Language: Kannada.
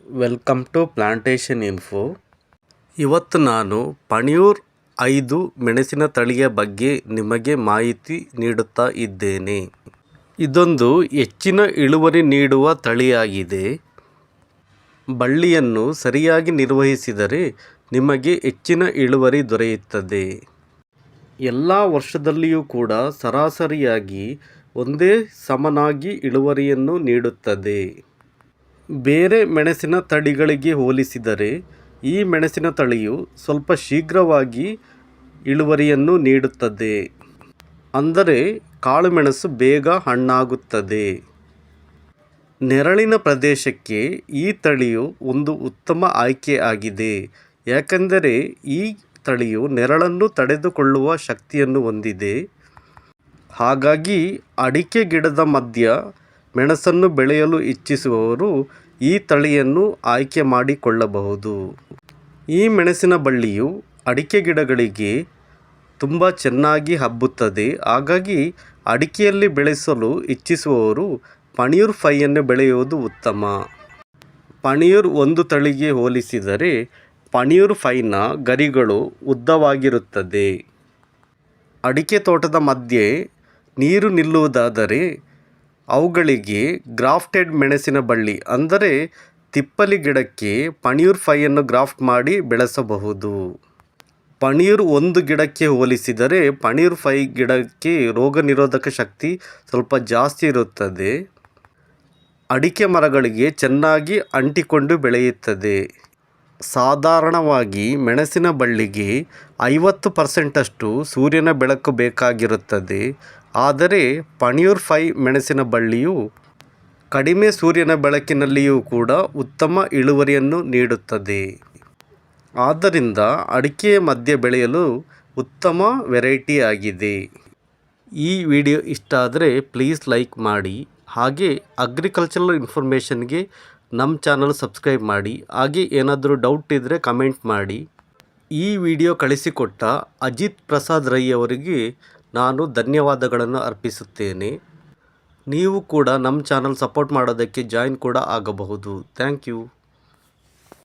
Welcome to plantation info. ಇವತ್ತು ನಾನು ಪಣಿಯೂರ್ 5 ಮೆಣಸಿನ ತಳಿಯ ಬಗ್ಗೆ ನಿಮಗೆ ಮಾಹಿತಿ ನೀಡುತ್ತಾ ಇದ್ದೇನೆ. ಇದೊಂದು ಹೆಚ್ಚಿನ ಇಳುವರಿ ನೀಡುವ ತಳಿಯಾಗಿದೆ. ಬಳ್ಳಿಯನ್ನು ಸರಿಯಾಗಿ ನಿರ್ವಹಿಸಿದರೆ ನಿಮಗೆ ಹೆಚ್ಚಿನ ಇಳುವರಿ ದೊರೆಯುತ್ತದೆ. ಎಲ್ಲ ವರ್ಷದಲ್ಲಿಯೂ ಕೂಡ ಸರಾಸರಿಯಾಗಿ ಒಂದೇ ಸಮನಾಗಿ ಇಳುವರಿಯನ್ನು ನೀಡುತ್ತದೆ. ಬೇರೆ ಮೆಣಸಿನ ತಳಿಗಳಿಗೆ ಹೋಲಿಸಿದರೆ ಈ ಮೆಣಸಿನ ತಳಿಯು ಸ್ವಲ್ಪ ಶೀಘ್ರವಾಗಿ ಇಳುವರಿಯನ್ನು ನೀಡುತ್ತದೆ. ಅಂದರೆ ಕಾಳುಮೆಣಸು ಬೇಗ ಹಣ್ಣಾಗುತ್ತದೆ. ನೆರಳಿನ ಪ್ರದೇಶಕ್ಕೆ ಈ ತಳಿಯು ಒಂದು ಉತ್ತಮ ಆಯ್ಕೆ ಆಗಿದೆ. ಯಾಕೆಂದರೆ ಈ ತಳಿಯು ನೆರಳನ್ನು ತಡೆದುಕೊಳ್ಳುವ ಶಕ್ತಿಯನ್ನು ಹೊಂದಿದೆ. ಹಾಗಾಗಿ ಅಡಿಕೆ ಗಿಡದ ಮಧ್ಯ ಮೆಣಸನ್ನು ಬೆಳೆಯಲು ಇಚ್ಛಿಸುವವರು ಈ ತಳಿಯನ್ನು ಆಯ್ಕೆ ಮಾಡಿಕೊಳ್ಳಬಹುದು. ಈ ಮೆಣಸಿನ ಬಳ್ಳಿಯು ಅಡಿಕೆ ಗಿಡಗಳಿಗೆ ತುಂಬ ಚೆನ್ನಾಗಿ ಹಬ್ಬುತ್ತದೆ. ಹಾಗಾಗಿ ಅಡಿಕೆಯಲ್ಲಿ ಬೆಳೆಸಲು ಇಚ್ಛಿಸುವವರು ಪಣಿಯೂರ್ 5 ಬೆಳೆಯುವುದು ಉತ್ತಮ. ಪಣಿಯೂರ್ 1 ತಳಿಗೆ ಹೋಲಿಸಿದರೆ ಪಣಿಯೂರ್ 5ನ ಗರಿಗಳು ಉದ್ದವಾಗಿರುತ್ತದೆ. ಅಡಿಕೆ ತೋಟದ ಮಧ್ಯೆ ನೀರು ನಿಲ್ಲುವುದಾದರೆ ಅವುಗಳಿಗೆ ಗ್ರಾಫ್ಟೆಡ್ ಮೆಣಸಿನ ಬಳ್ಳಿ ಅಂದರೆ ತಿಪ್ಪಲಿ ಗಿಡಕ್ಕೆ ಪಣಿಯೂರ್ 5 ಗ್ರಾಫ್ಟ್ ಮಾಡಿ ಬೆಳೆಸಬಹುದು. ಪಣಿಯೂರ್ 1 ಗಿಡಕ್ಕೆ ಹೋಲಿಸಿದರೆ ಪಣಿಯೂರ್ 5 ಗಿಡಕ್ಕೆ ರೋಗ ನಿರೋಧಕ ಶಕ್ತಿ ಸ್ವಲ್ಪ ಜಾಸ್ತಿ ಇರುತ್ತದೆ. ಅಡಿಕೆ ಮರಗಳಿಗೆ ಚೆನ್ನಾಗಿ ಅಂಟಿಕೊಂಡು ಬೆಳೆಯುತ್ತದೆ. ಸಾಧಾರಣವಾಗಿ ಮೆಣಸಿನ ಬಳ್ಳಿಗೆ 50% ಸೂರ್ಯನ ಬೆಳಕು ಬೇಕಾಗಿರುತ್ತದೆ. ಆದರೆ ಪಣಿಯೂರ್ 5 ಮೆಣಸಿನ ಬಳ್ಳಿಯು ಕಡಿಮೆ ಸೂರ್ಯನ ಬೆಳಕಿನಲ್ಲಿಯೂ ಕೂಡ ಉತ್ತಮ ಇಳುವರಿಯನ್ನು ನೀಡುತ್ತದೆ. ಆದ್ದರಿಂದ ಅಡಿಕೆಯ ಮಧ್ಯೆ ಬೆಳೆಯಲು ಉತ್ತಮ ವೆರೈಟಿ ಆಗಿದೆ. ಈ ವಿಡಿಯೋ ಇಷ್ಟ ಆದರೆ ಪ್ಲೀಸ್ ಲೈಕ್ ಮಾಡಿ. ಹಾಗೆ ಅಗ್ರಿಕಲ್ಚರಲ್ ಇನ್ಫಾರ್ಮೇಷನ್ಗೆ ನಮ್ಮ ಚಾನಲ್ ಸಬ್ಸ್ಕ್ರೈಬ್ ಮಾಡಿ. ಹಾಗೆ ಏನಾದರೂ ಡೌಟ್ ಇದ್ದರೆ ಕಮೆಂಟ್ ಮಾಡಿ. ಈ ವಿಡಿಯೋ ಕಳಿಸಿಕೊಟ್ಟ ಅಜಿತ್ ಪ್ರಸಾದ್ ರೈ ಅವರಿಗೆ ನಾನು ಧನ್ಯವಾದಗಳನ್ನು ಅರ್ಪಿಸುತ್ತೇನೆ. ನೀವು ಕೂಡ ನಮ್ಮ ಚಾನಲ್ ಸಪೋರ್ಟ್ ಮಾಡೋದಕ್ಕೆ ಜಾಯಿನ್ ಕೂಡ ಆಗಬಹುದು. Thank you.